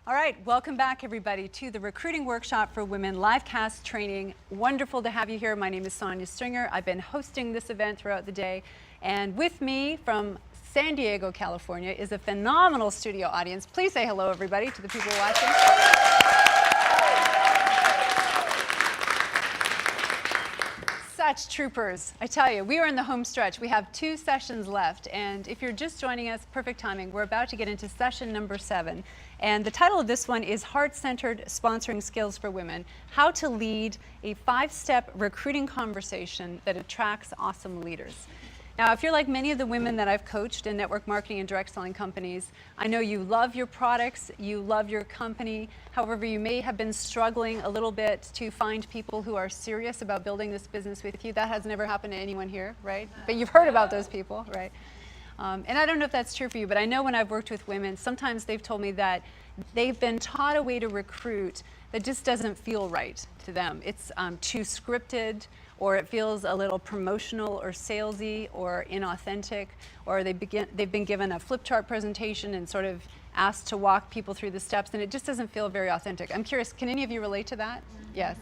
All right, welcome back everybody to the Recruiting Workshop for Women Livecast Training. Wonderful to have you here. My name is Sonia Stringer. I've been hosting this event throughout the day. And with me from San Diego, California is a phenomenal studio audience. Please say hello everybody to the people watching. Such troopers. I tell you, we are in the home stretch. We have 2 sessions left, and if you're just joining us, perfect timing. We're about to get into session number 7, and the title of this one is Heart-Centered Sponsoring Skills for Women: How to Lead a 5-Step Recruiting Conversation that Attracts Awesome Leaders. Now, if you're like many of the women that I've coached in network marketing and direct selling companies, I know you love your products, you love your company. However, you may have been struggling a little bit to find people who are serious about building this business with you. That has never happened to anyone here, right? But you've heard about those people, right? And I don't know if that's true for you, but I know when I've worked with women, sometimes they've told me that they've been taught a way to recruit that just doesn't feel right to them. It's too scripted, or it feels a little promotional or salesy or inauthentic, or they've been given a flip chart presentation and sort of asked to walk people through the steps, and it just doesn't feel very authentic. I'm curious, can any of you relate to that? Yes.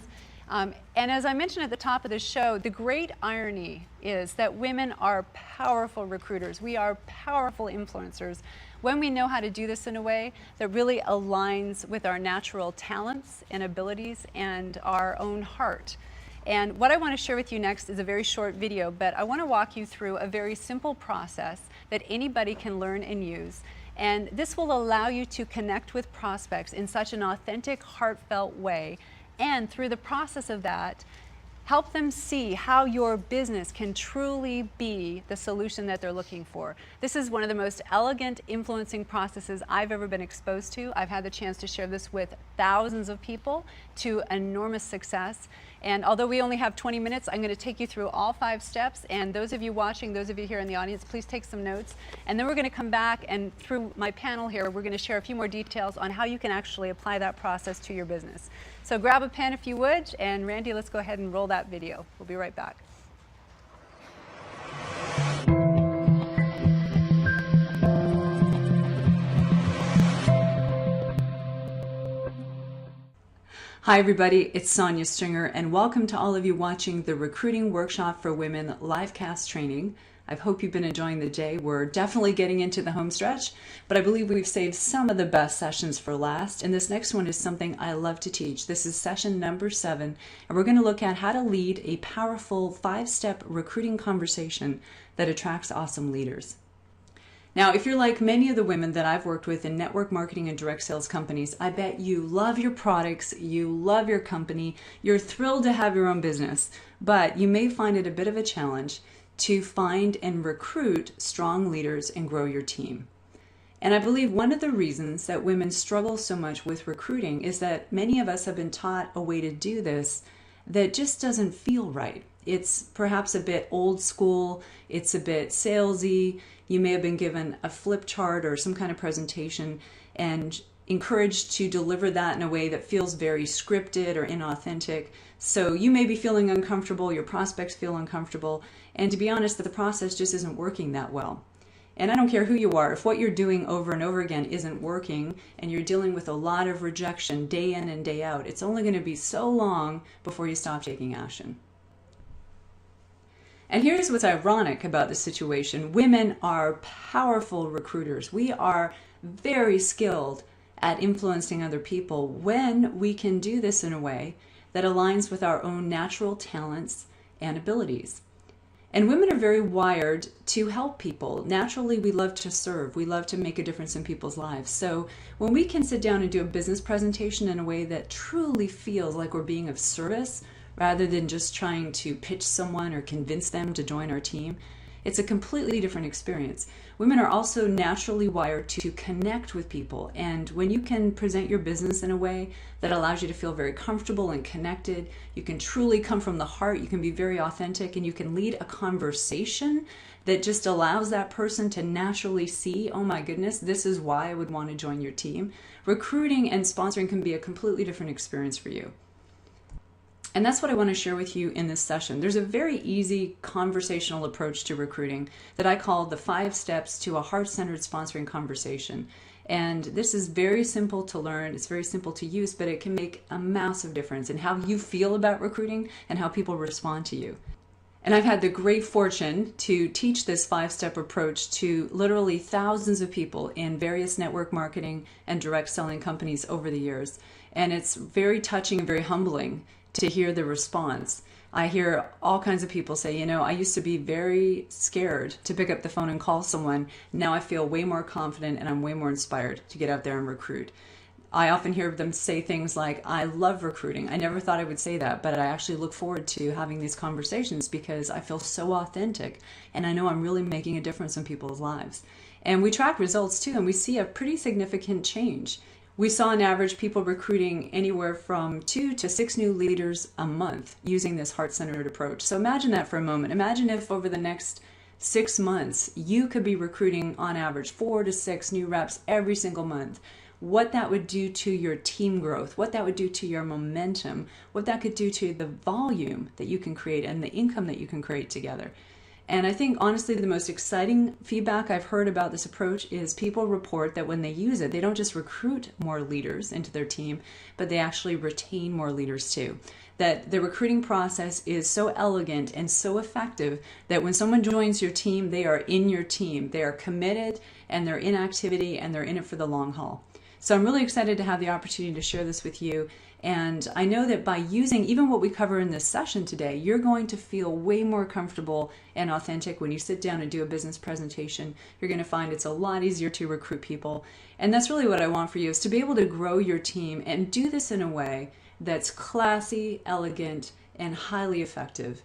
And as I mentioned at the top of the show, the great irony is that women are powerful recruiters. We are powerful influencers when we know how to do this in a way that really aligns with our natural talents and abilities and our own heart. And what I want to share with you next is a very short video, but I want to walk you through a very simple process that anybody can learn and use. And this will allow you to connect with prospects in such an authentic, heartfelt way. And through the process of that, help them see how your business can truly be the solution that they're looking for. This is one of the most elegant influencing processes I've ever been exposed to. I've had the chance to share this with thousands of people to enormous success. And although we only have 20 minutes, I'm going to take you through all 5 steps. And those of you watching, those of you here in the audience, please take some notes. And then we're going to come back, and through my panel here, we're going to share a few more details on how you can actually apply that process to your business. So grab a pen if you would, and Randy, let's go ahead and roll that video. We'll be right back. Hi everybody, it's Sonia Stringer, and welcome to all of you watching the Recruiting Workshop for Women Livecast Training. I hope you've been enjoying the day. We're definitely getting into the home stretch, but I believe we've saved some of the best sessions for last, and this next one is something I love to teach. This is session number 7, and we're going to look at how to lead a powerful 5-step recruiting conversation that attracts awesome leaders. Now, if you're like many of the women that I've worked with in network marketing and direct sales companies, I bet you love your products, you love your company, you're thrilled to have your own business, but you may find it a bit of a challenge to find and recruit strong leaders and grow your team. And I believe one of the reasons that women struggle so much with recruiting is that many of us have been taught a way to do this that just doesn't feel right. It's perhaps a bit old school, it's a bit salesy. You may have been given a flip chart or some kind of presentation and encouraged to deliver that in a way that feels very scripted or inauthentic. So you may be feeling uncomfortable, your prospects feel uncomfortable, and to be honest, the process just isn't working that well. And I don't care who you are, if what you're doing over and over again isn't working and you're dealing with a lot of rejection day in and day out, it's only going to be so long before you stop taking action. And here's what's ironic about the situation. Women are powerful recruiters. We are very skilled at influencing other people when we can do this in a way that aligns with our own natural talents and abilities. And women are very wired to help people. Naturally, we love to serve. We love to make a difference in people's lives. So when we can sit down and do a business presentation in a way that truly feels like we're being of service, rather than just trying to pitch someone or convince them to join our team, it's a completely different experience. Women are also naturally wired to connect with people, and when you can present your business in a way that allows you to feel very comfortable and connected, you can truly come from the heart, you can be very authentic, and you can lead a conversation that just allows that person to naturally see, oh my goodness, this is why I would want to join your team. Recruiting and sponsoring can be a completely different experience for you. And that's what I want to share with you in this session. There's a very easy conversational approach to recruiting that I call the 5 steps to a heart-centered sponsoring conversation. And this is very simple to learn, it's very simple to use, but it can make a massive difference in how you feel about recruiting and how people respond to you. And I've had the great fortune to teach this 5-step approach to literally thousands of people in various network marketing and direct selling companies over the years. And it's very touching and very humbling to hear the response. I hear all kinds of people say, you know, I used to be very scared to pick up the phone and call someone. Now I feel way more confident and I'm way more inspired to get out there and recruit. I often hear them say things like, I love recruiting. I never thought I would say that, but I actually look forward to having these conversations because I feel so authentic and I know I'm really making a difference in people's lives. And we track results too, and we see a pretty significant change. We saw on average people recruiting anywhere from 2 to 6 new leaders a month using this heart-centered approach. So imagine that for a moment. Imagine if over the next 6 months, you could be recruiting on average 4 to 6 new reps every single month. What that would do to your team growth, what that would do to your momentum, what that could do to the volume that you can create and the income that you can create together. And I think honestly the most exciting feedback I've heard about this approach is people report that when they use it, they don't just recruit more leaders into their team, but they actually retain more leaders too. That the recruiting process is so elegant and so effective that when someone joins your team, they are in your team. They are committed and they're in activity and they're in it for the long haul. So I'm really excited to have the opportunity to share this with you. And I know that by using even what we cover in this session today, you're going to feel way more comfortable and authentic when you sit down and do a business presentation. You're going to find it's a lot easier to recruit people. And that's really what I want for you, is to be able to grow your team and do this in a way that's classy, elegant, and highly effective.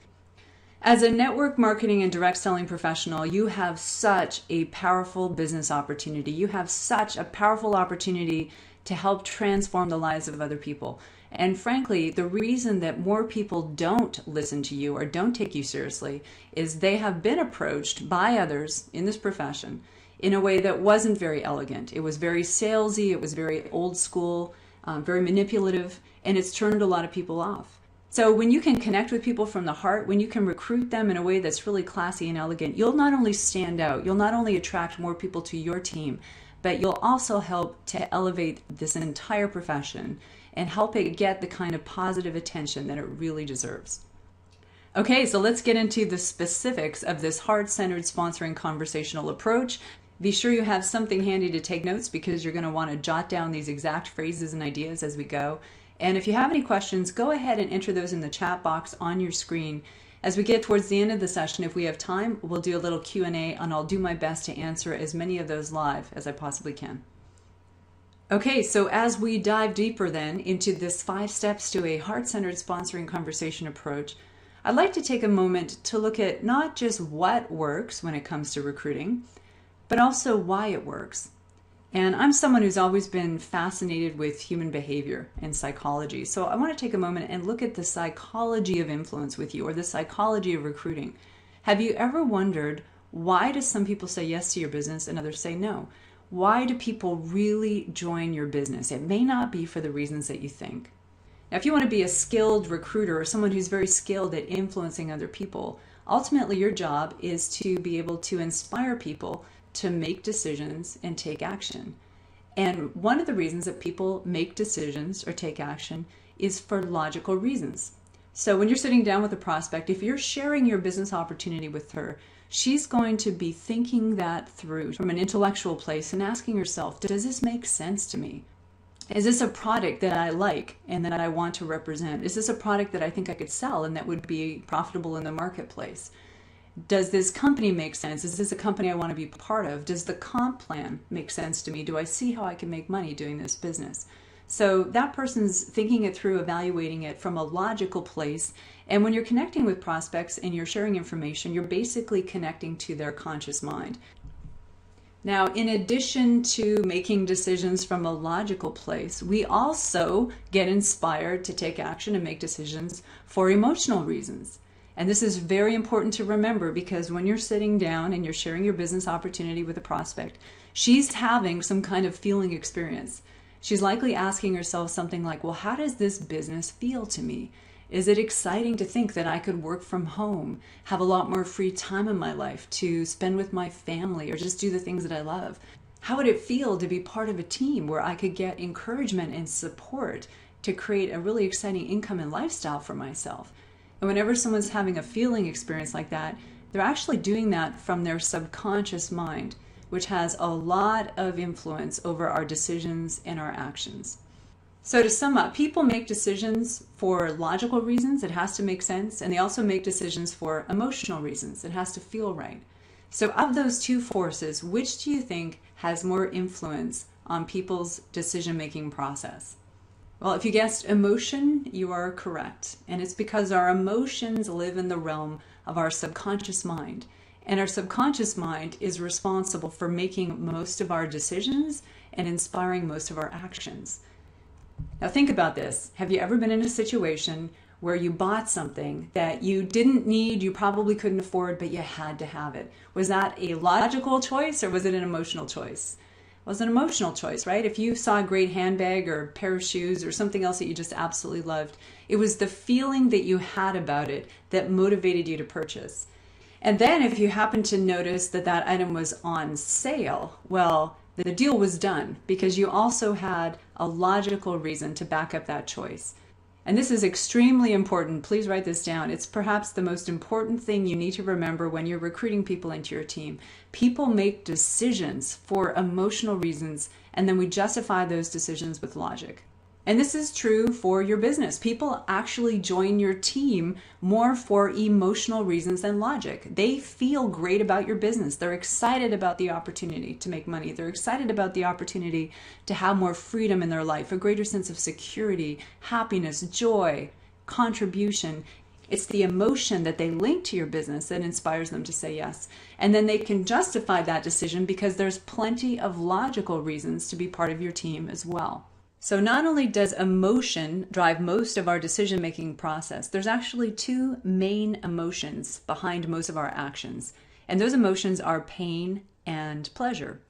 As a network marketing and direct selling professional, you have such a powerful business opportunity. You have such a powerful opportunity to help transform the lives of other people. And frankly, the reason that more people don't listen to you or don't take you seriously is they have been approached by others in this profession in a way that wasn't very elegant. It was very salesy, it was very old school, very manipulative, and it's turned a lot of people off. So when you can connect with people from the heart, when you can recruit them in a way that's really classy and elegant, you'll not only stand out, you'll not only attract more people to your team, but you'll also help to elevate this entire profession and help it get the kind of positive attention that it really deserves. Okay, so let's get into the specifics of this heart-centered sponsoring conversational approach. Be sure you have something handy to take notes because you're going to want to jot down these exact phrases and ideas as we go. And if you have any questions, go ahead and enter those in the chat box on your screen. As we get towards the end of the session, if we have time, we'll do a little Q&A, and I'll do my best to answer as many of those live as I possibly can. Okay, so as we dive deeper then into this 5 steps to a heart-centered sponsoring conversation approach, I'd like to take a moment to look at not just what works when it comes to recruiting, but also why it works. And I'm someone who's always been fascinated with human behavior and psychology. So I want to take a moment and look at the psychology of influence with you, or the psychology of recruiting. Have you ever wondered, why do some people say yes to your business and others say no? Why do people really join your business? It may not be for the reasons that you think. Now, if you want to be a skilled recruiter or someone who's very skilled at influencing other people, ultimately your job is to be able to inspire people to make decisions and take action. And one of the reasons that people make decisions or take action is for logical reasons. So when you're sitting down with a prospect, if you're sharing your business opportunity with her, she's going to be thinking that through from an intellectual place and asking herself, does this make sense to me? Is this a product that I like and that I want to represent? Is this a product that I think I could sell and that would be profitable in the marketplace? Does this company make sense? Is this a company I want to be part of? Does the comp plan make sense to me? Do I see how I can make money doing this business? So that person's thinking it through, evaluating it from a logical place. And when you're connecting with prospects and you're sharing information, you're basically connecting to their conscious mind. Now, in addition to making decisions from a logical place, we also get inspired to take action and make decisions for emotional reasons. And this is very important to remember, because when you're sitting down and you're sharing your business opportunity with a prospect, she's having some kind of feeling experience. She's likely asking herself something like, well, how does this business feel to me? Is it exciting to think that I could work from home, have a lot more free time in my life to spend with my family, or just do the things that I love? How would it feel to be part of a team where I could get encouragement and support to create a really exciting income and lifestyle for myself? And whenever someone's having a feeling experience like that, they're actually doing that from their subconscious mind, which has a lot of influence over our decisions and our actions. So to sum up, people make decisions for logical reasons, it has to make sense, and they also make decisions for emotional reasons, it has to feel right. So of those two forces, which do you think has more influence on people's decision-making process? Well, if you guessed emotion, you are correct. And it's because our emotions live in the realm of our subconscious mind. And our subconscious mind is responsible for making most of our decisions and inspiring most of our actions. Now think about this. Have you ever been in a situation where you bought something that you didn't need, you probably couldn't afford, but you had to have it? Was that a logical choice or was it an emotional choice? It was an emotional choice, right? If you saw a great handbag or pair of shoes or something else that you just absolutely loved, it was the feeling that you had about it that motivated you to purchase. And then if you happen to notice that that item was on sale, well, the deal was done because you also had a logical reason to back up that choice. And this is extremely important. Please write this down. It's perhaps the most important thing you need to remember when you're recruiting people into your team. People make decisions for emotional reasons, and then we justify those decisions with logic. And this is true for your business. People actually join your team more for emotional reasons than logic. They feel great about your business. They're excited about the opportunity to make money. They're excited about the opportunity to have more freedom in their life, a greater sense of security, happiness, joy, contribution. It's the emotion that they link to your business that inspires them to say yes. And then they can justify that decision because there's plenty of logical reasons to be part of your team as well. So not only does emotion drive most of our decision-making process, there's actually two main emotions behind most of our actions. And those emotions are pain and pleasure.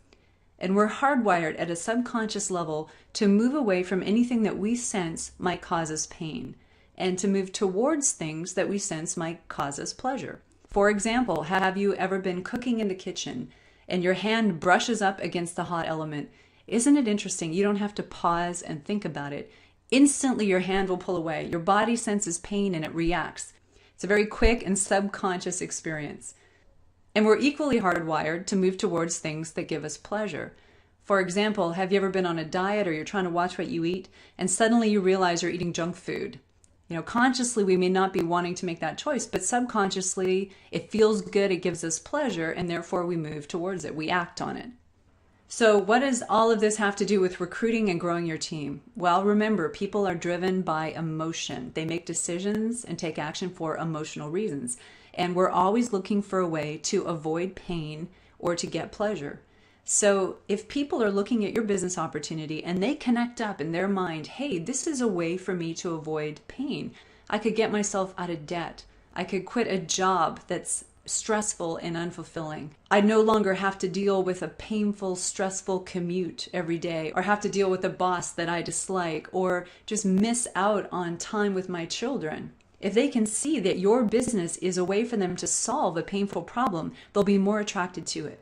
And we're hardwired at a subconscious level to move away from anything that we sense might cause us pain and to move towards things that we sense might cause us pleasure. For example, have you ever been cooking in the kitchen and your hand brushes up against the hot element? Isn't it interesting? You don't have to pause and think about it. Instantly your hand will pull away. Your body senses pain and it reacts. It's a very quick and subconscious experience. And we're equally hardwired to move towards things that give us pleasure. For example, have you ever been on a diet or you're trying to watch what you eat and suddenly you realize you're eating junk food? Consciously we may not be wanting to make that choice, but subconsciously it feels good, it gives us pleasure, and therefore we move towards it, we act on it. So what does all of this have to do with recruiting and growing your team? Well, remember, people are driven by emotion. They make decisions and take action for emotional reasons. And we're always looking for a way to avoid pain or to get pleasure. So if people are looking at your business opportunity and they connect up in their mind, hey, this is a way for me to avoid pain. I could get myself out of debt. I could quit a job that's stressful and unfulfilling. I no longer have to deal with a painful, stressful commute every day, or have to deal with a boss that I dislike, or just miss out on time with my children. If they can see that your business is a way for them to solve a painful problem, they'll be more attracted to it.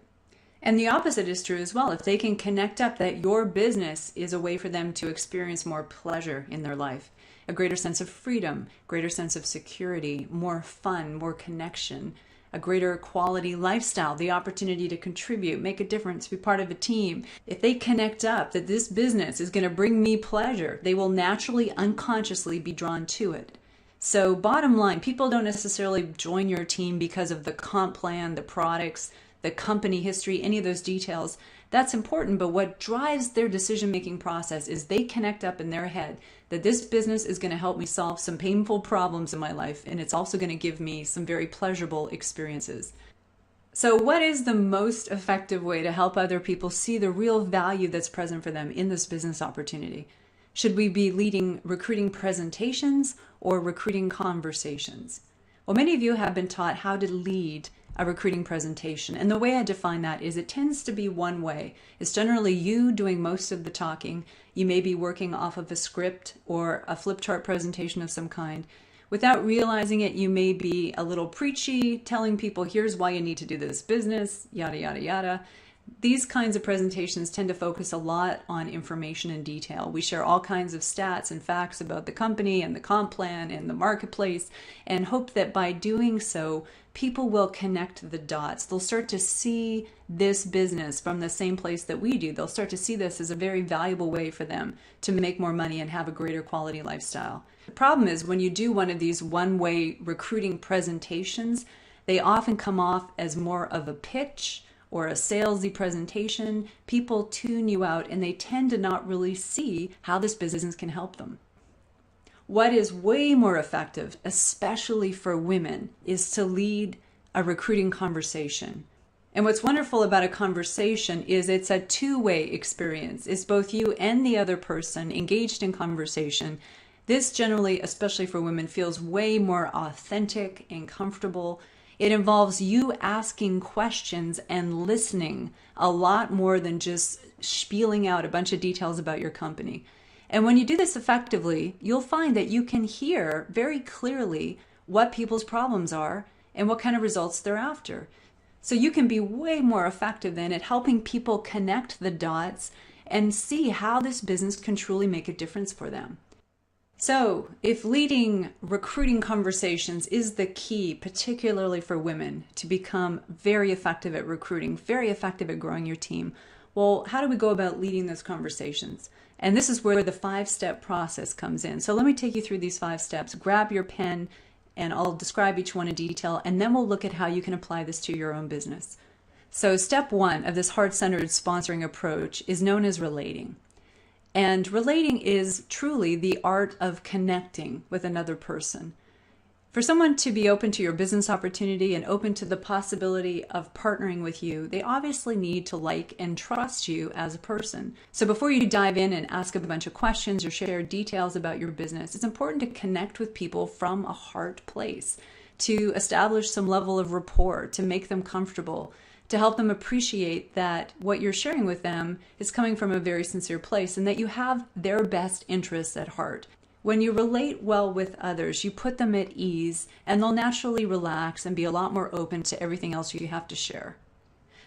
And the opposite is true as well. If they can connect up that your business is a way for them to experience more pleasure in their life, a greater sense of freedom, greater sense of security, more fun, more connection, a greater quality lifestyle, the opportunity to contribute, make a difference, be part of a team. If they connect up that this business is going to bring me pleasure, they will naturally, unconsciously be drawn to it. So bottom line, people don't necessarily join your team because of the comp plan, the products, the company history, any of those details. That's important, but what drives their decision-making process is they connect up in their head that this business is going to help me solve some painful problems in my life, and it's also going to give me some very pleasurable experiences. So what is the most effective way to help other people see the real value that's present for them in this business opportunity? Should we be leading recruiting presentations or recruiting conversations? Well, many of you have been taught how to lead a recruiting presentation. And the way I define that is it tends to be one way. It's generally you doing most of the talking. You may be working off of a script or a flip chart presentation of some kind. Without realizing it, you may be a little preachy, telling people, here's why you need to do this business, yada, yada, yada. These kinds of presentations tend to focus a lot on information and detail. We share all kinds of stats and facts about the company and the comp plan and the marketplace, and hope that by doing so, people will connect the dots. They'll start to see this business from the same place that we do. They'll start to see this as a very valuable way for them to make more money and have a greater quality lifestyle. The problem is when you do one of these one-way recruiting presentations, they often come off as more of a pitch or a salesy presentation. People tune you out and they tend to not really see how this business can help them. What is way more effective, especially for women, is to lead a recruiting conversation. And what's wonderful about a conversation is it's a two-way experience. It's both you and the other person engaged in conversation. This generally, especially for women, feels way more authentic and comfortable. It involves you asking questions and listening a lot more than just spieling out a bunch of details about your company. And when you do this effectively, you'll find that you can hear very clearly what people's problems are and what kind of results they're after. So you can be way more effective then at helping people connect the dots and see how this business can truly make a difference for them. So if leading recruiting conversations is the key, particularly for women, to become very effective at recruiting, very effective at growing your team, well, how do we go about leading those conversations? And this is where the 5-step process comes in. So let me take you through these 5 steps. Grab your pen and I'll describe each one in detail, and then we'll look at how you can apply this to your own business. So step 1 of this heart-centered sponsoring approach is known as relating. And relating is truly the art of connecting with another person. For someone to be open to your business opportunity and open to the possibility of partnering with you, they obviously need to like and trust you as a person. So before you dive in and ask a bunch of questions or share details about your business, it's important to connect with people from a heart place, to establish some level of rapport, to make them comfortable, to help them appreciate that what you're sharing with them is coming from a very sincere place and that you have their best interests at heart. When you relate well with others, you put them at ease and they'll naturally relax and be a lot more open to everything else you have to share.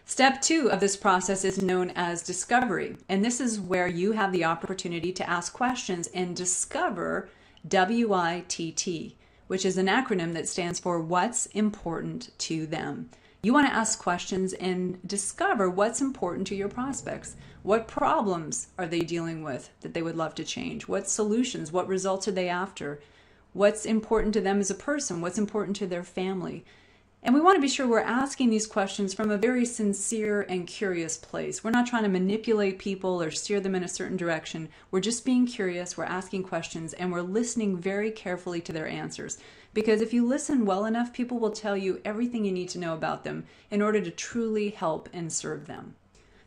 Step 2 of this process is known as discovery, and this is where you have the opportunity to ask questions and discover WITT, which is an acronym that stands for What's Important to Them. You want to ask questions and discover what's important to your prospects. What problems are they dealing with that they would love to change? What solutions, what results are they after? What's important to them as a person? What's important to their family? And we want to be sure we're asking these questions from a very sincere and curious place. We're not trying to manipulate people or steer them in a certain direction. We're just being curious, we're asking questions, and we're listening very carefully to their answers. Because if you listen well enough, people will tell you everything you need to know about them in order to truly help and serve them.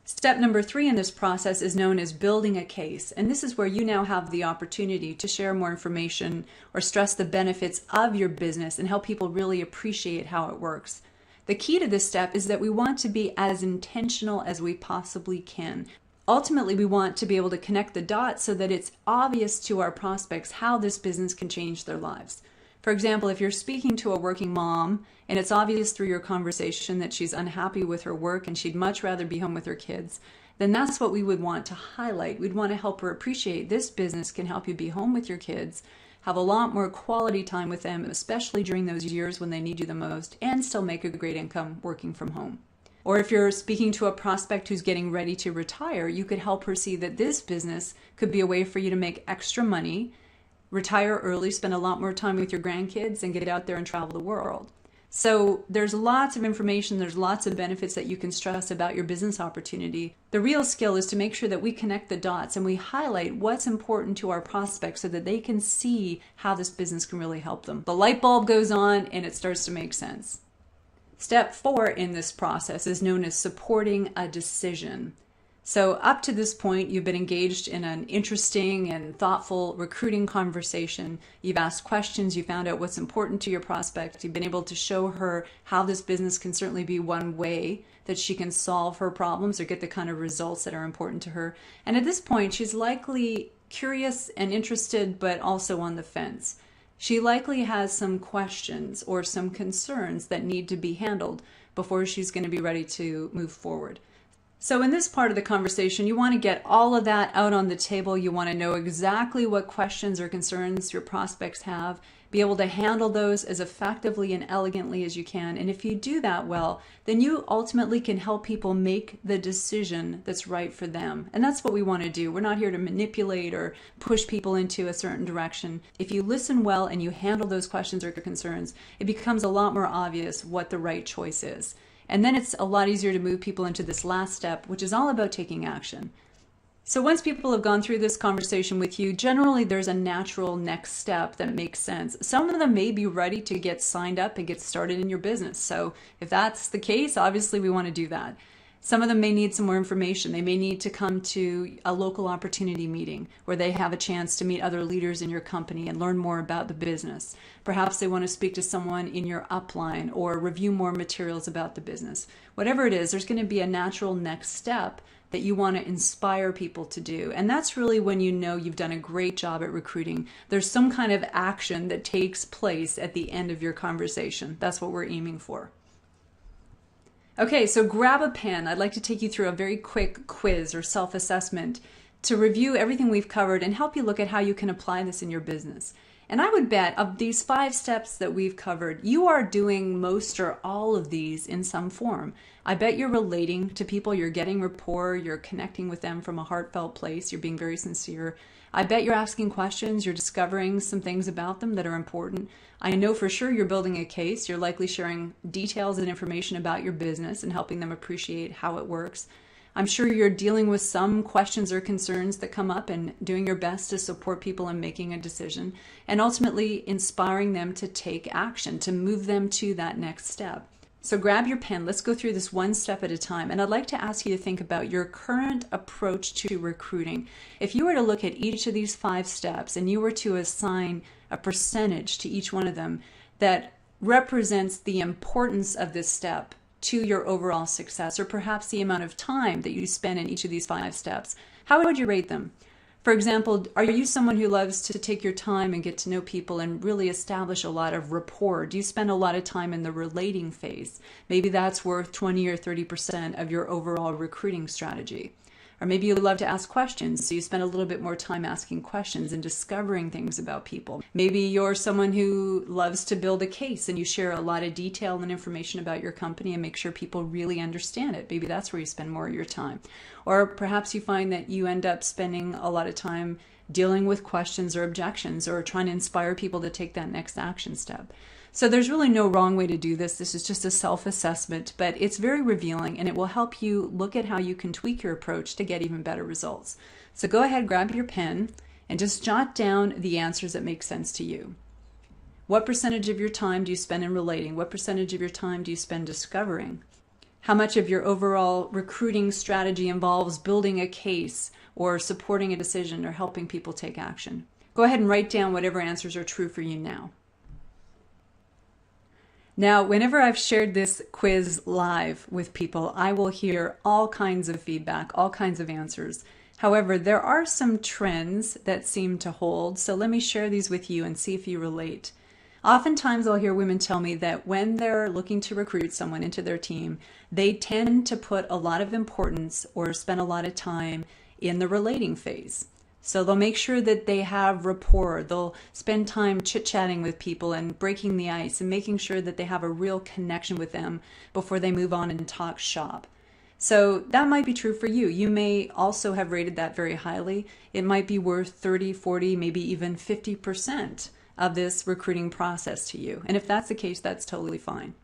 Step number 3 in this process is known as building a case, and this is where you now have the opportunity to share more information or stress the benefits of your business and help people really appreciate how it works. The key to this step is that we want to be as intentional as we possibly can. Ultimately, we want to be able to connect the dots so that it's obvious to our prospects how this business can change their lives. For example, if you're speaking to a working mom and it's obvious through your conversation that she's unhappy with her work and she'd much rather be home with her kids, then that's what we would want to highlight. We'd want to help her appreciate this business can help you be home with your kids, have a lot more quality time with them, especially during those years when they need you the most, and still make a great income working from home. Or if you're speaking to a prospect who's getting ready to retire, you could help her see that this business could be a way for you to make extra money, retire early, spend a lot more time with your grandkids, and get out there and travel the world. So there's lots of information, there's lots of benefits that you can stress about your business opportunity. The real skill is to make sure that we connect the dots and we highlight what's important to our prospects so that they can see how this business can really help them. The light bulb goes on and it starts to make sense. Step 4 in this process is known as supporting a decision. So up to this point, you've been engaged in an interesting and thoughtful recruiting conversation. You've asked questions, you found out what's important to your prospect. You've been able to show her how this business can certainly be one way that she can solve her problems or get the kind of results that are important to her. And at this point, she's likely curious and interested, but also on the fence. She likely has some questions or some concerns that need to be handled before she's going to be ready to move forward. So in this part of the conversation, you want to get all of that out on the table. You want to know exactly what questions or concerns your prospects have, be able to handle those as effectively and elegantly as you can. And if you do that well, then you ultimately can help people make the decision that's right for them. And that's what we want to do. We're not here to manipulate or push people into a certain direction. If you listen well and you handle those questions or concerns, it becomes a lot more obvious what the right choice is. And then it's a lot easier to move people into this last step, which is all about taking action. So once people have gone through this conversation with you, generally there's a natural next step that makes sense. Some of them may be ready to get signed up and get started in your business. So if that's the case, obviously we want to do that. Some of them may need some more information. They may need to come to a local opportunity meeting where they have a chance to meet other leaders in your company and learn more about the business. Perhaps they want to speak to someone in your upline or review more materials about the business. Whatever it is, there's going to be a natural next step that you want to inspire people to do. And that's really when you know you've done a great job at recruiting. There's some kind of action that takes place at the end of your conversation. That's what we're aiming for. Okay, so grab a pen. I'd like to take you through a very quick quiz or self-assessment to review everything we've covered and help you look at how you can apply this in your business. And I would bet of these 5 steps that we've covered, you are doing most or all of these in some form. I bet you're relating to people, you're getting rapport, you're connecting with them from a heartfelt place, you're being very sincere. I bet you're asking questions, you're discovering some things about them that are important. I know for sure you're building a case, you're likely sharing details and information about your business and helping them appreciate how it works. I'm sure you're dealing with some questions or concerns that come up and doing your best to support people in making a decision and ultimately inspiring them to take action, to move them to that next step. So grab your pen, let's go through this one step at a time. And I'd like to ask you to think about your current approach to recruiting. If you were to look at each of these 5 steps and you were to assign a percentage to each one of them that represents the importance of this step to your overall success, or perhaps the amount of time that you spend in each of these 5 steps, how would you rate them? For example, are you someone who loves to take your time and get to know people and really establish a lot of rapport? Do you spend a lot of time in the relating phase? Maybe that's worth 20 or 30% of your overall recruiting strategy. Or maybe you love to ask questions, so you spend a little bit more time asking questions and discovering things about people. Maybe you're someone who loves to build a case and you share a lot of detail and information about your company and make sure people really understand it. Maybe that's where you spend more of your time. Or perhaps you find that you end up spending a lot of time dealing with questions or objections or trying to inspire people to take that next action step. So there's really no wrong way to do this. This is just a self-assessment, but it's very revealing and it will help you look at how you can tweak your approach to get even better results. So go ahead, grab your pen and just jot down the answers that make sense to you. What percentage of your time do you spend in relating? What percentage of your time do you spend discovering? How much of your overall recruiting strategy involves building a case or supporting a decision or helping people take action? Go ahead and write down whatever answers are true for you now. Now, whenever I've shared this quiz live with people, I will hear all kinds of feedback, all kinds of answers. However, there are some trends that seem to hold, so let me share these with you and see if you relate. Oftentimes, I'll hear women tell me that when they're looking to recruit someone into their team, they tend to put a lot of importance or spend a lot of time in the relating phase. So they'll make sure that they have rapport. They'll spend time chit-chatting with people and breaking the ice and making sure that they have a real connection with them before they move on and talk shop. So that might be true for you. You may also have rated that very highly. It might be worth 30, 40, maybe even 50% of this recruiting process to you. And if that's the case, that's totally fine.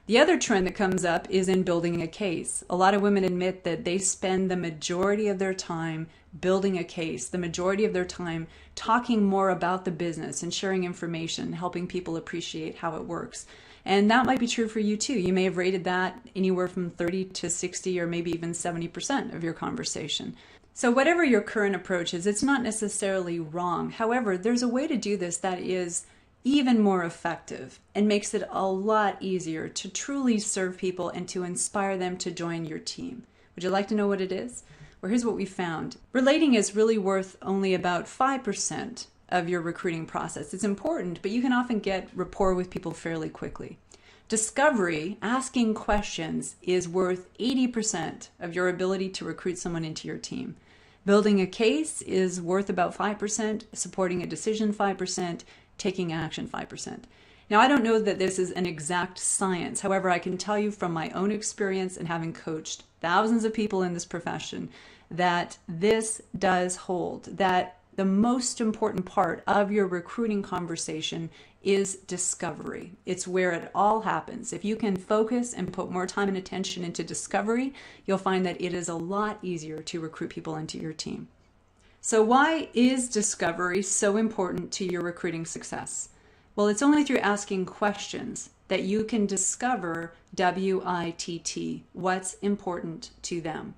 The other trend that comes up is in building a case. A lot of women admit that they spend the majority of their time building a case, the majority of their time talking more about the business and sharing information, helping people appreciate how it works. And that might be true for you too. You may have rated that anywhere from 30 to 60 or maybe even 70% of your conversation. So whatever your current approach is, it's not necessarily wrong. However, there's a way to do this that is even more effective and makes it a lot easier to truly serve people and to inspire them to join your team. Would you like to know what it is? Well, here's what we found. Relating is really worth only about 5% of your recruiting process. It's important, but you can often get rapport with people fairly quickly. Discovery, asking questions, is worth 80% of your ability to recruit someone into your team. Building a case is worth about 5%, supporting a decision 5%, taking action 5%. Now, I don't know that this is an exact science. However, I can tell you from my own experience and having coached thousands of people in this profession that this does hold, that the most important part of your recruiting conversation is discovery. It's where it all happens. If you can focus and put more time and attention into discovery, you'll find that it is a lot easier to recruit people into your team. So why is discovery so important to your recruiting success? Well, it's only through asking questions that you can discover WITT, what's important to them.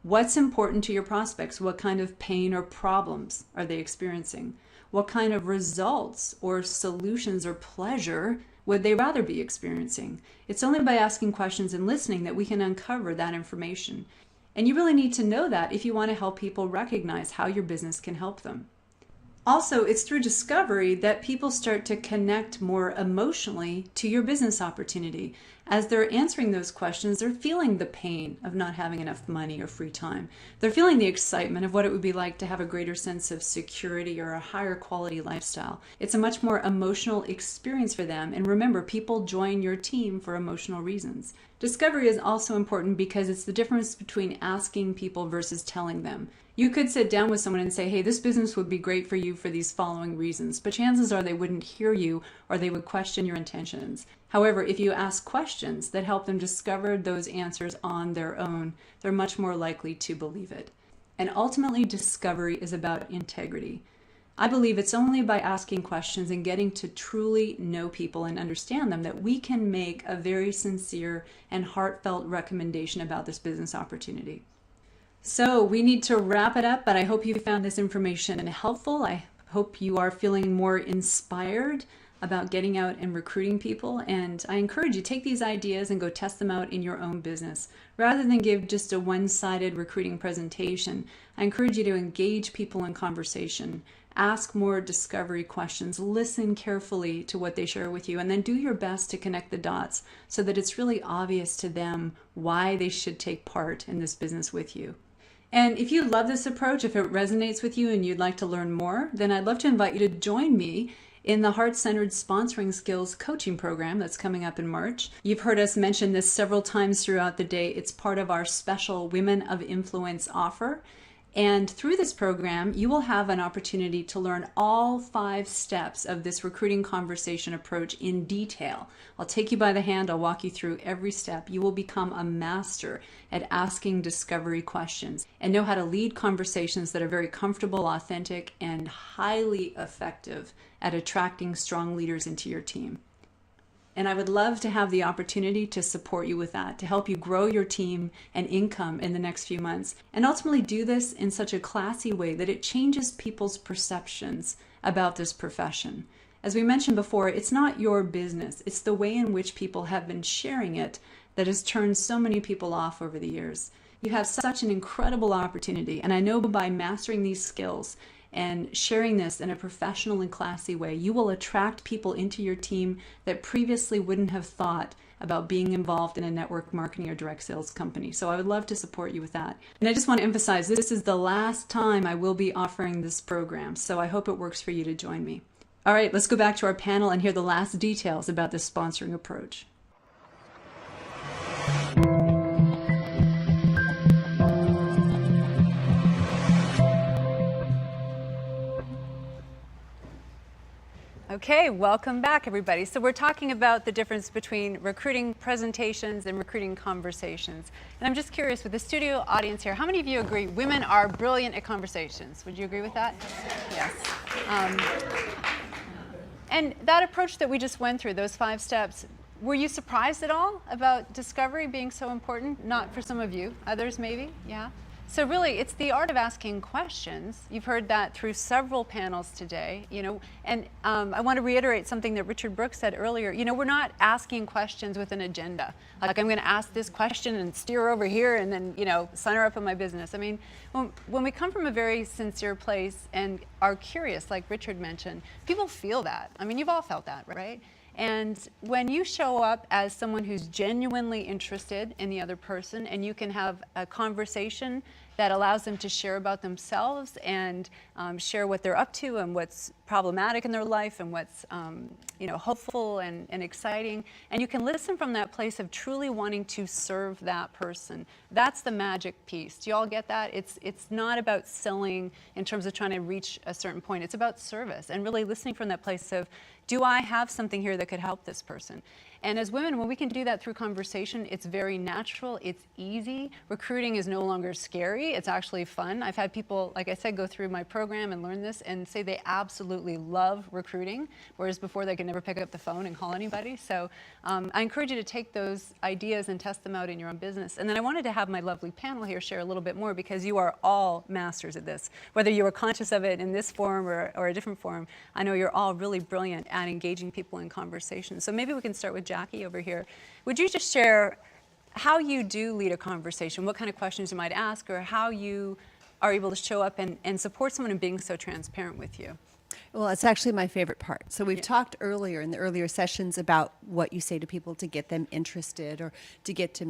What's important to your prospects? What kind of pain or problems are they experiencing? What kind of results or solutions or pleasure would they rather be experiencing? It's only by asking questions and listening that we can uncover that information. And you really need to know that if you want to help people recognize how your business can help them. Also, it's through discovery that people start to connect more emotionally to your business opportunity. As they're answering those questions, they're feeling the pain of not having enough money or free time. They're feeling the excitement of what it would be like to have a greater sense of security or a higher quality lifestyle. It's a much more emotional experience for them. And remember, people join your team for emotional reasons. Discovery is also important because it's the difference between asking people versus telling them. You could sit down with someone and say, hey, this business would be great for you for these following reasons, but chances are they wouldn't hear you or they would question your intentions. However, if you ask questions that help them discover those answers on their own, they're much more likely to believe it. And ultimately, discovery is about integrity. I believe it's only by asking questions and getting to truly know people and understand them that we can make a very sincere and heartfelt recommendation about this business opportunity. So we need to wrap it up, but I hope you found this information helpful. I hope you are feeling more inspired about getting out and recruiting people. And I encourage you, take these ideas and go test them out in your own business. Rather than give just a one-sided recruiting presentation, I encourage you to engage people in conversation. Ask more discovery questions, listen carefully to what they share with you, and then do your best to connect the dots so that it's really obvious to them why they should take part in this business with you. And if you love this approach, if it resonates with you and you'd like to learn more, then I'd love to invite you to join me in the Heart-Centered Sponsoring Skills coaching program that's coming up in March. You've heard us mention this several times throughout the day. It's part of our special Women of Influence offer. And through this program, you will have an opportunity to learn all 5 steps of this recruiting conversation approach in detail. I'll take you by the hand. I'll walk you through every step. You will become a master at asking discovery questions and know how to lead conversations that are very comfortable, authentic, and highly effective at attracting strong leaders into your team. And I would love to have the opportunity to support you with that, to help you grow your team and income in the next few months, and ultimately do this in such a classy way that it changes people's perceptions about this profession. As we mentioned before, it's not your business. It's the way in which people have been sharing it that has turned so many people off over the years. You have such an incredible opportunity, and I know by mastering these skills and sharing this in a professional and classy way, you will attract people into your team that previously wouldn't have thought about being involved in a network marketing or direct sales company. So I would love to support you with that. And I just want to emphasize, this is the last time I will be offering this program, so I hope it works for you to join me. All right, let's go back to our panel and hear the last details about this sponsoring approach. Okay, welcome back, everybody. So we're talking about the difference between recruiting presentations and recruiting conversations. And I'm just curious, with the studio audience here, how many of you agree women are brilliant at conversations? Would you agree with that? Yes. And that approach that we just went through, those 5 steps, were you surprised at all about discovery being so important? Not for some of you, others maybe, yeah? So really, it's the art of asking questions. You've heard that through several panels today, and I want to reiterate something that Richard Brooks said earlier. We're not asking questions with an agenda. Like, I'm going to ask this question and steer over here and then, sign her up in my business. I mean, when we come from a very sincere place and are curious, like Richard mentioned, people feel that. I mean, you've all felt that, right? And when you show up as someone who's genuinely interested in the other person, and you can have a conversation that allows them to share about themselves and share what they're up to and what's problematic in their life and what's hopeful and exciting, and you can listen from that place of truly wanting to serve that person. That's the magic piece. Do you all get that? It's not about selling in terms of trying to reach a certain point. It's about service and really listening from that place of, do I have something here that could help this person? And as women, when we can do that through conversation, it's very natural, it's easy. Recruiting is no longer scary, it's actually fun. I've had people, like I said, go through my program and learn this and say they absolutely love recruiting, whereas before they could never pick up the phone and call anybody. So I encourage you to take those ideas and test them out in your own business. And then I wanted to have my lovely panel here share a little bit more, because you are all masters at this. Whether you are conscious of it in this forum or a different forum, I know you're all really brilliant at engaging people in conversation. So maybe we can start with Jackie over here. Would you just share how you do lead a conversation, what kind of questions you might ask, or how you are able to show up and support someone in being so transparent with you? Well, it's actually my favorite part. So we've talked earlier in the earlier sessions about what you say to people to get them interested or to get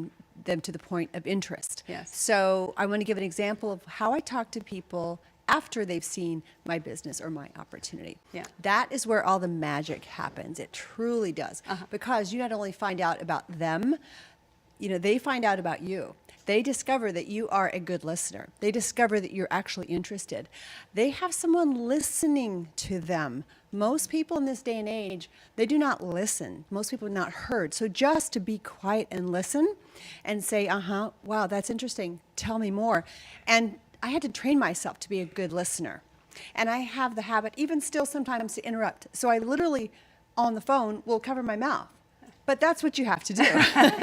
them to the point of interest. Yes. So I want to give an example of how I talk to people after they've seen my business or my opportunity. Yeah. That is where all the magic happens. It truly does. Because you not only find out about them, they find out about you. They discover that you are a good listener. They discover that you're actually interested. They have someone listening to them. Most people in this day and age, they do not listen. Most people are not heard. So just to be quiet and listen and say, wow, that's interesting. Tell me more. And I had to train myself to be a good listener. And I have the habit, even still sometimes, to interrupt. So I literally, on the phone, will cover my mouth. But that's what you have to do.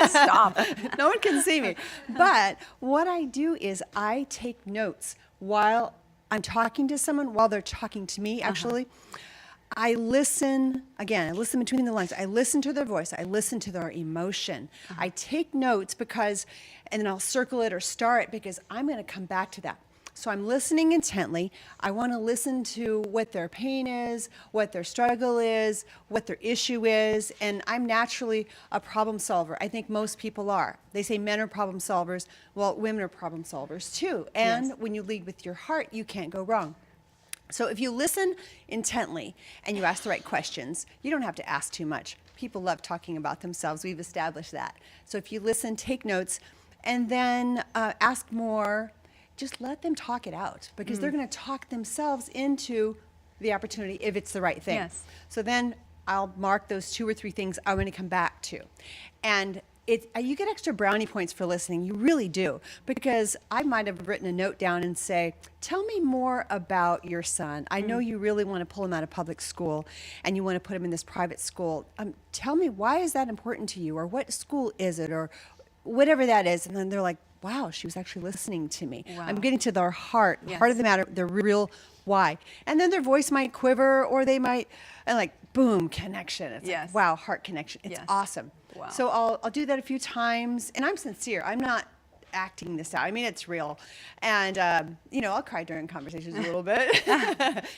Stop. No one can see me. But what I do is I take notes while I'm talking to someone, while they're talking to me, actually. I listen, again, I listen between the lines. I listen to their voice. I listen to their emotion. I take notes and then I'll circle it or star it because I'm going to come back to that. So I'm listening intently. I want to listen to what their pain is, what their struggle is, what their issue is, and I'm naturally a problem solver. I think most people are. They say men are problem solvers. Well, women are problem solvers too. And when you lead with your heart, you can't go wrong. So if you listen intently and you ask the right questions, you don't have to ask too much. People love talking about themselves. We've established that. So if you listen, take notes, and then ask more, just let them talk it out because they're going to talk themselves into the opportunity if it's the right thing. Yes. So then I'll mark those 2 or 3 things I'm going to come back to. And you get extra brownie points for listening. You really do. Because I might have written a note down and say, tell me more about your son. I know you really want to pull him out of public school and you want to put him in this private school. Tell me, why is that important to you? Or what school is it? Or whatever that is. And then they're like, wow, she was actually listening to me. Wow. I'm getting to their heart Yes. of the matter, the real why. And then their voice might quiver or they might, and like, boom, connection. It's Yes. like, wow, heart connection. It's Yes. awesome. Wow. So I'll do that a few times, and I'm sincere. I'm not acting this out. I mean, it's real. And, I'll cry during conversations a little bit.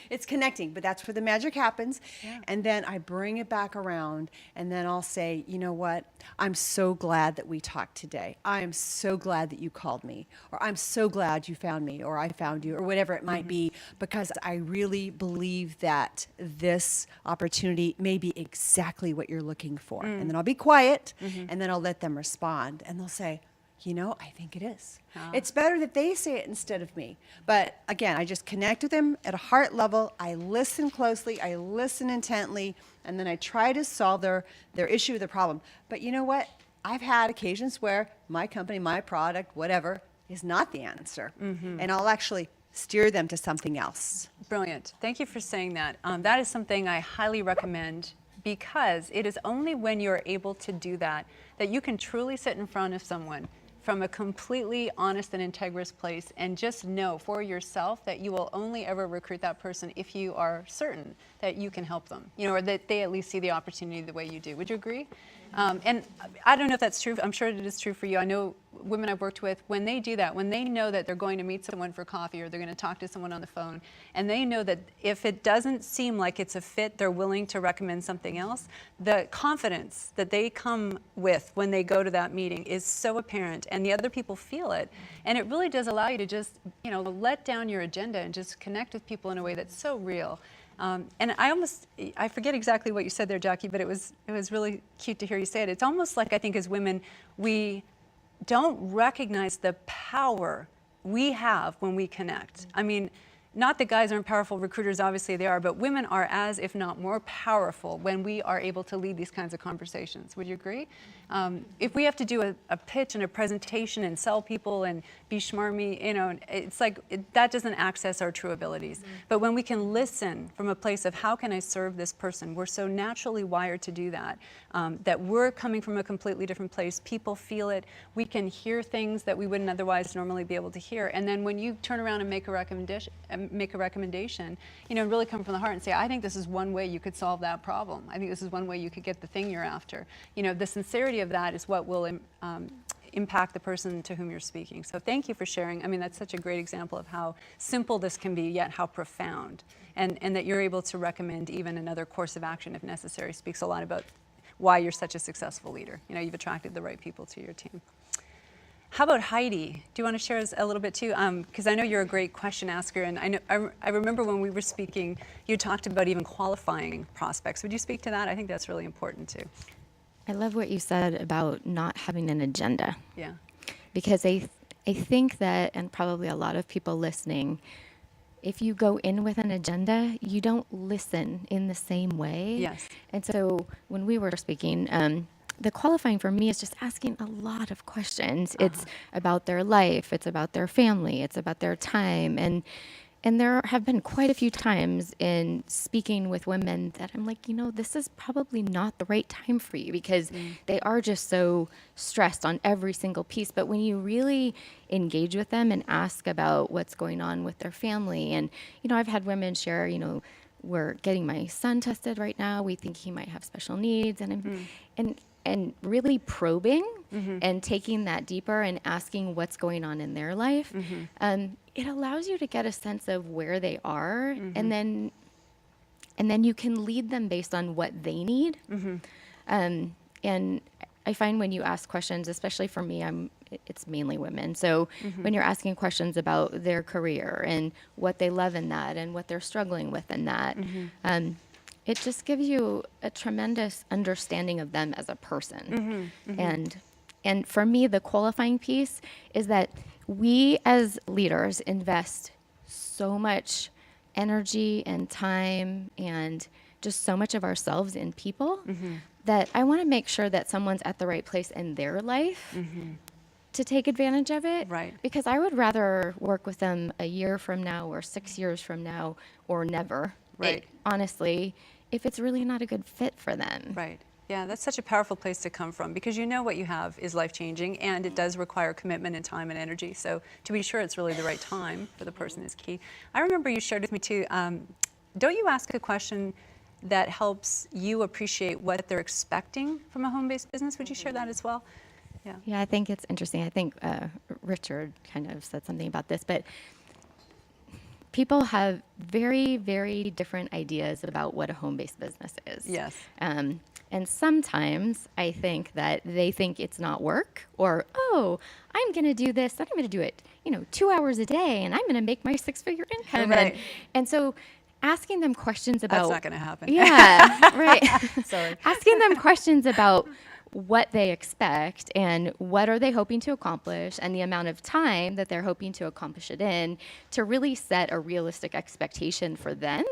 It's connecting, but that's where the magic happens. Yeah. And then I bring it back around, and then I'll say, you know what? I'm so glad that we talked today. I am so glad that you called me, or I'm so glad you found me, or I found you, or whatever it might be, because I really believe that this opportunity may be exactly what you're looking for. And then I'll be quiet, and then I'll let them respond, and they'll say, I think it is. It's better that they say it instead of me. But again, I just connect with them at a heart level. I listen closely. I listen intently. And then I try to solve their issue, their problem. But you know what? I've had occasions where my company, my product, whatever, is not the answer. And I'll actually steer them to something else. Brilliant. Thank you for saying that. That is something I highly recommend, because it is only when you're able to do that that you can truly sit in front of someone from a completely honest and integrous place and just know for yourself that you will only ever recruit that person if you are certain that you can help them, or that they at least see the opportunity the way you do. Would you agree? And I don't know if that's true. I'm sure it is true for you. I know women I've worked with, when they do that, when they know that they're going to meet someone for coffee or they're going to talk to someone on the phone, and they know that if it doesn't seem like it's a fit, they're willing to recommend something else, the confidence that they come with when they go to that meeting is so apparent, and the other people feel it. And it really does allow you to just, let down your agenda and just connect with people in a way that's so real. And I forget exactly what you said there, Jackie, but it was really cute to hear you say it. It's almost like, I think, as women, we don't recognize the power we have when we connect. I mean, not that guys aren't powerful recruiters, obviously they are, but women are as, if not more powerful when we are able to lead these kinds of conversations. Would you agree? If we have to do a pitch and a presentation and sell people and be schmarmy, it's like that doesn't access our true abilities. But when we can listen from a place of how can I serve this person, we're so naturally wired to do that, that we're coming from a completely different place. People feel it. We can hear things that we wouldn't otherwise normally be able to hear. And then when you turn around and make a recommendation, really come from the heart and say, I think this is one way you could solve that problem. I think this is one way you could get the thing you're after. The sincerity of that is what will impact the person to whom you're speaking. So thank you for sharing. I mean, that's such a great example of how simple this can be, yet how profound. And that you're able to recommend even another course of action if necessary speaks a lot about why you're such a successful leader. You've attracted the right people to your team. How about Heidi? Do you want to share us a little bit too? Because I know you're a great question asker, and I remember when we were speaking, you talked about even qualifying prospects. Would you speak to that? I think that's really important too. I love what you said about not having an agenda. Yeah. Because I think that, and probably a lot of people listening, if you go in with an agenda, you don't listen in the same way. Yes. And so when we were speaking, the qualifying for me is just asking a lot of questions. It's about their life, it's about their family, it's about their time. And there have been quite a few times in speaking with women that I'm like, this is probably not the right time for you because they are just so stressed on every single piece. But when you really engage with them and ask about what's going on with their family, and, I've had women share, we're getting my son tested right now. We think he might have special needs. And really probing and taking that deeper and asking what's going on in their life, it allows you to get a sense of where they are, and then you can lead them based on what they need. And I find when you ask questions, especially for me, it's mainly women. So when you're asking questions about their career and what they love in that and what they're struggling with in that, it just gives you a tremendous understanding of them as a person. And for me, the qualifying piece is that we as leaders invest so much energy and time and just so much of ourselves in people that I want to make sure that someone's at the right place in their life to take advantage of it. Right. Because I would rather work with them a year from now or 6 years from now or never. Right. Honestly, if it's really not a good fit for them. Right. Yeah, that's such a powerful place to come from because what you have is life-changing and it does require commitment and time and energy. So to be sure it's really the right time for the person is key. I remember you shared with me too, don't you ask a question that helps you appreciate what they're expecting from a home-based business? Would you share that as well? Yeah. Yeah, I think it's interesting. I think Richard kind of said something about this, but people have very, very different ideas about what a home-based business is. Yes. And sometimes I think that they think it's not work or, I'm going to do this, and I'm going to do it, 2 hours a day, and I'm going to make my 6-figure income. Right. And so asking them questions about... That's not going to happen. Yeah, right. Sorry. Asking them questions about what they expect and what are they hoping to accomplish and the amount of time that they're hoping to accomplish it in to really set a realistic expectation for them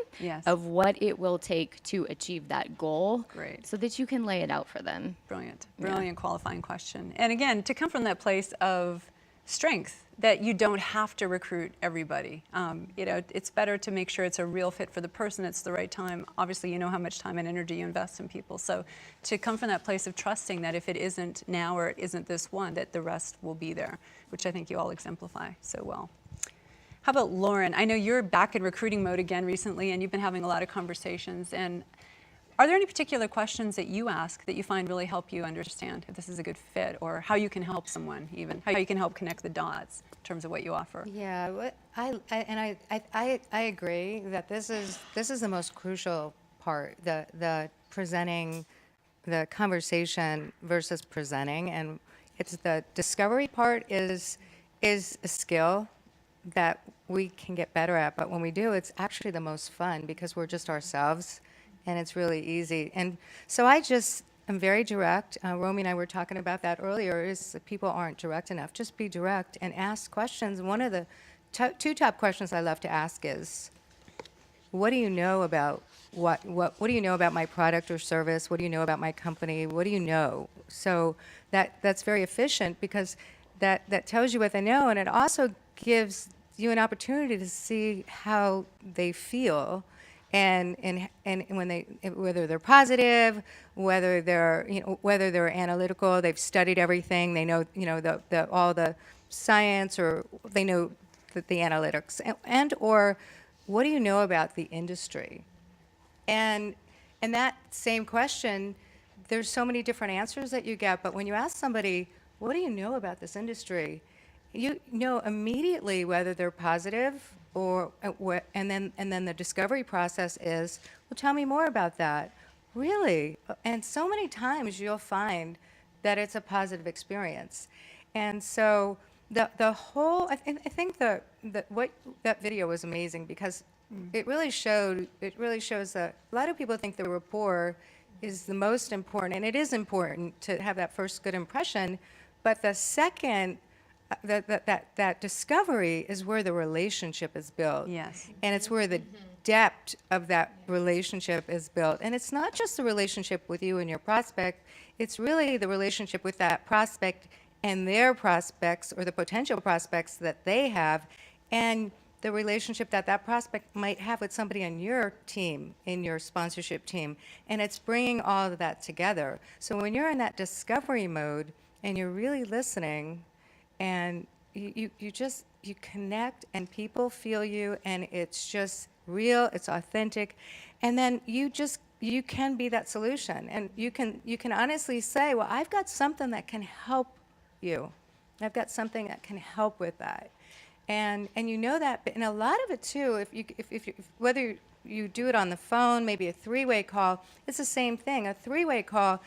of what it will take to achieve that goal. Great. So that you can lay it out for them. Brilliant. Brilliant qualifying question. And again, to come from that place of strength that you don't have to recruit everybody. It's better to make sure it's a real fit for the person. It's the right time. Obviously, you know how much time and energy you invest in people. So to come from that place of trusting that if it isn't now or it isn't this one, that the rest will be there, which I think you all exemplify so well. How about Lauren? I know you're back in recruiting mode again recently, and you've been having a lot of conversations. And Are there any particular questions that you ask that you find really help you understand if this is a good fit, or how you can help someone, even how you can help connect the dots in terms of what you offer? Yeah, I agree that this is the most crucial part, the presenting, the conversation versus presenting, and it's the discovery part is a skill that we can get better at, but when we do, it's actually the most fun because we're just ourselves, and it's really easy. And so I just am very direct. Romy and I were talking about that earlier, is that people aren't direct enough. Just be direct and ask questions. One of the two top questions I love to ask is, what do you know about what do you know about my product or service? What do you know about my company? What do you know? So that's very efficient because that tells you what they know, and it also gives you an opportunity to see how they feel, and when they, whether they're positive, whether they're analytical, they've studied everything, they know the all the science, or they know the analytics, and or what do you know about the industry? And that same question, there's so many different answers that you get, but when you ask somebody, what do you know about this industry? You know immediately whether they're positive, or and then the discovery process is, well, tell me more about that. Really? And so many times you'll find that it's a positive experience. And so the whole, I think what that video was amazing because it really shows that a lot of people think the rapport is the most important, and it is important to have that first good impression, but the second, that discovery is where the relationship is built. Yes. And it's where the depth of that relationship is built. And it's not just the relationship with you and your prospect, it's really the relationship with that prospect and their prospects, or the potential prospects that they have, and the relationship that prospect might have with somebody on your team, in your sponsorship team. And it's bringing all of that together. So when you're in that discovery mode and you're really listening, and you connect, and people feel you, and it's just real, it's authentic, and then you can be that solution, and you can honestly say, well, I've got something that can help you. I've got something that can help with that, and you know that. And a lot of it too, if whether you do it on the phone, maybe a three-way call, it's the same thing. A three-way call,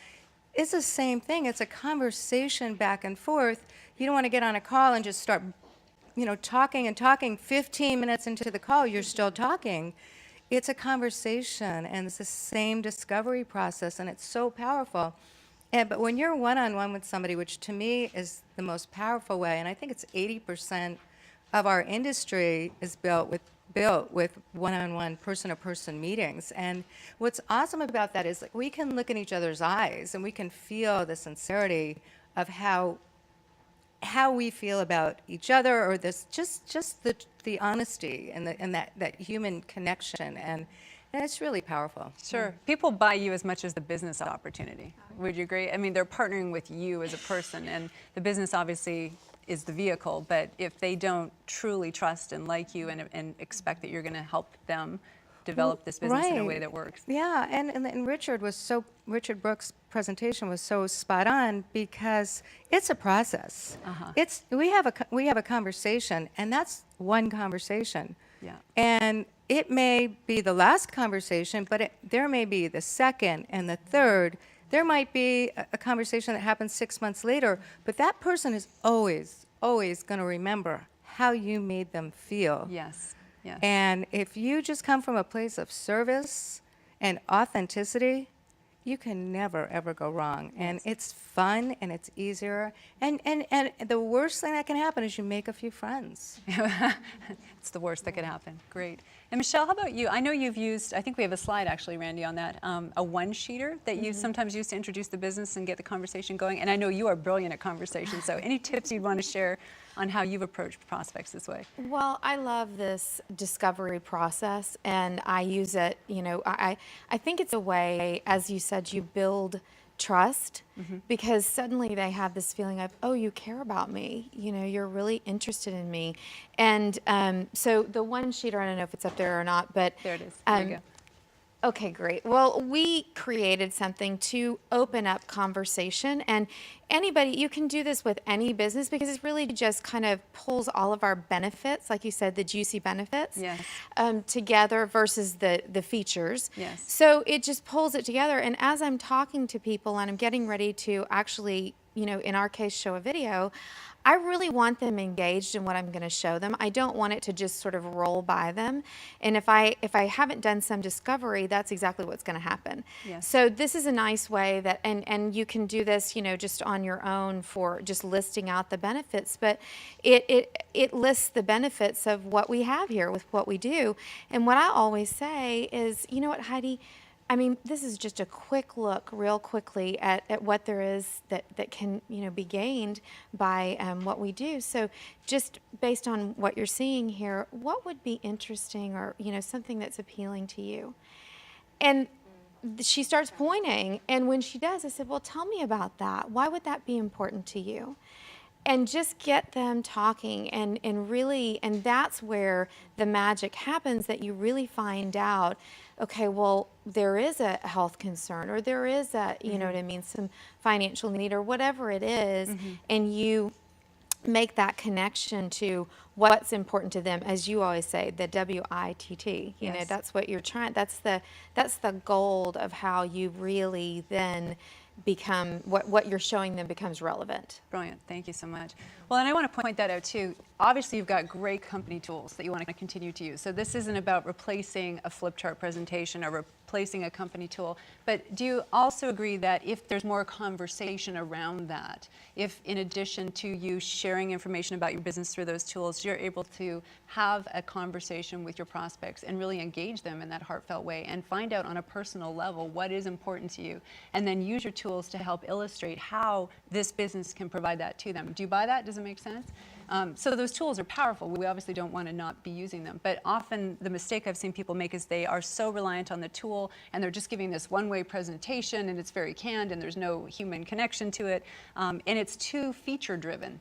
it's the same thing. It's a conversation back and forth. You don't want to get on a call and just start, talking and talking. 15 minutes into the call, you're still talking. It's a conversation, and it's the same discovery process, and it's so powerful. But when you're one-on-one with somebody, which to me is the most powerful way, and I think it's 80% of our industry is built with one-on-one, person-to-person meetings. And what's awesome about that is, like, we can look in each other's eyes and we can feel the sincerity of how we feel about each other, or this just the honesty and that human connection, and it's really powerful. Sure. People buy you as much as the business opportunity. Would you agree? I mean, they're partnering with you as a person, and the business obviously is the vehicle, but if they don't truly trust and like you and expect that you're going to help them develop this business in a way that works. Yeah, and Richard Brooks' presentation was so spot on, because it's a process. We have a conversation, and that's one conversation. Yeah. And it may be the last conversation, but there may be the second and the third. There might be a conversation that happens 6 months later, but that person is always going to remember how you made them feel. Yes. Yes. And if you just come from a place of service and authenticity, you can never, ever go wrong. And it's fun, and it's easier. And the worst thing that can happen is you make a few friends. It's the worst that could happen. Great. And Michelle, how about you? I know you've used, I think we have a slide actually, Randy, on that, a one-sheeter that you sometimes use to introduce the business and get the conversation going. And I know you are brilliant at conversation, so any tips you'd want to share on how you've approached prospects this way? Well, I love this discovery process, and I use it, I think it's a way, as you said, you build trust, because suddenly they have this feeling of, oh, you care about me, you're really interested in me. And so the one-sheeter, I don't know if it's up there or not, but There it is. There you go. Okay, great. Well, we created something to open up conversation, and anybody, you can do this with any business because it really just kind of pulls all of our benefits, like you said, the juicy benefits, Yes. together versus the features. Yes. So it just pulls it together. And as I'm talking to people and I'm getting ready to actually, in our case, show a video, I really want them engaged in what I'm going to show them. I don't want it to just sort of roll by them. And if I haven't done some discovery, that's exactly what's going to happen. Yes. So this is a nice way that, and you can do this, just on your own for just listing out the benefits. But it lists the benefits of what we have here with what we do. And what I always say is, you know what, Heidi? I mean, this is just a quick look, real quickly, at what there is that can, be gained by what we do. So just based on what you're seeing here, what would be interesting or, something that's appealing to you? And she starts pointing, and when she does, I said, well, tell me about that. Why would that be important to you? And just get them talking and really, and that's where the magic happens, that you really find out, okay, well, there is a health concern, or there is a, you know what I mean, some financial need, or whatever it is, and you make that connection to what's important to them, as you always say, the WITT. You know, Yes. that's what you're trying. That's the gold of how you really then become what you're showing them becomes relevant. Brilliant. Thank you so much. Well, and I want to point that out too. Obviously, you've got great company tools that you want to continue to use. So this isn't about replacing a flip chart presentation or replacing a company tool. But do you also agree that if there's more conversation around that, if in addition to you sharing information about your business through those tools, you're able to have a conversation with your prospects and really engage them in that heartfelt way and find out on a personal level what is important to you, and then use your tools to help illustrate how this business can provide that to them. Do you buy that? Does it make sense? So those tools are powerful. We obviously don't want to not be using them. But often the mistake I've seen people make is they are so reliant on the tool, and they're just giving this one-way presentation, and it's very canned, and there's no human connection to it. And it's too feature-driven.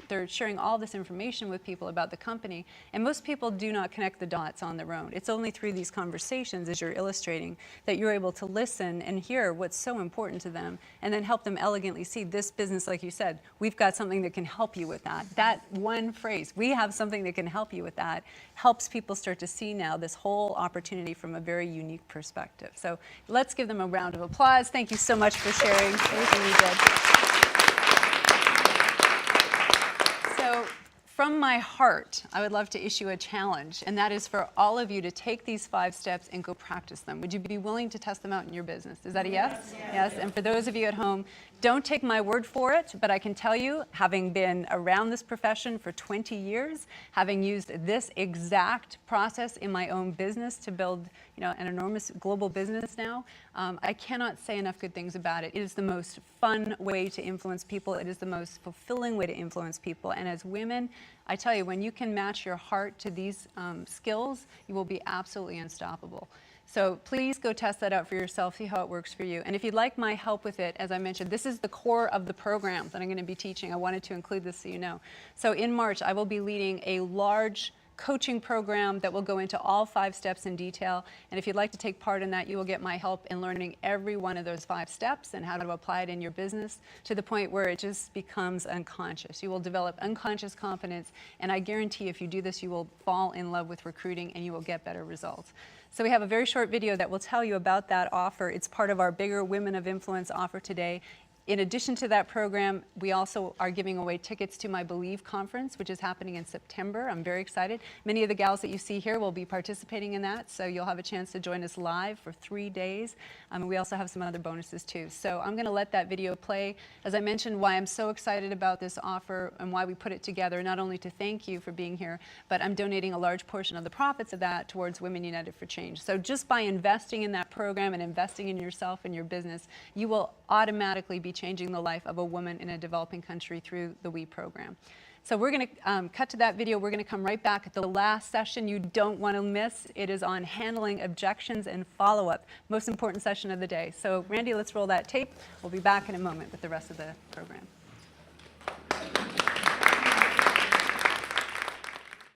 They're sharing all this information with people about the company, and most people do not connect the dots on their own. It's only through these conversations, as you're illustrating, that you're able to listen and hear what's so important to them, and then help them elegantly see this business, like you said, we've got something that can help you with that. That one phrase, we have something that can help you with that, helps people start to see now this whole opportunity from a very unique perspective. So let's give them a round of applause. Thank you so much for sharing everything you did. So from my heart, I would love to issue a challenge, and that is for all of you to take these 5 steps and go practice them. Would you be willing to test them out in your business? Is that a yes? Yes. And for those of you at home, don't take my word for it, but I can tell you, having been around this profession for 20 years, having used this exact process in my own business to build, an enormous global business now, I cannot say enough good things about it. It is the most fun way to influence people. It is the most fulfilling way to influence people. And as women, I tell you, when you can match your heart to these skills, you will be absolutely unstoppable. So please go test that out for yourself, see how it works for you. And if you'd like my help with it, as I mentioned, this is the core of the program that I'm going to be teaching. I wanted to include this so you know. So in March, I will be leading a large coaching program that will go into all 5 steps in detail. And if you'd like to take part in that, you will get my help in learning every one of those 5 steps and how to apply it in your business to the point where it just becomes unconscious. You will develop unconscious confidence, and I guarantee if you do this, you will fall in love with recruiting and you will get better results. So we have a very short video that will tell you about that offer. It's part of our bigger Women of Influence offer today. In addition to that program, we also are giving away tickets to my Believe conference, which is happening in September. I'm very excited. Many of the gals that you see here will be participating in that, so you'll have a chance to join us live for 3 days. We also have some other bonuses too. So I'm going to let that video play. As I mentioned, why I'm so excited about this offer and why we put it together, not only to thank you for being here, but I'm donating a large portion of the profits of that towards Women United for Change. So just by investing in that program and investing in yourself and your business, you will automatically be changing the life of a woman in a developing country through the WE program. So we're going to cut to that video. We're going to come right back at the last session you don't want to miss. It is on handling objections and follow-up. Most important session of the day. So Randy, let's roll that tape. We'll be back in a moment with the rest of the program.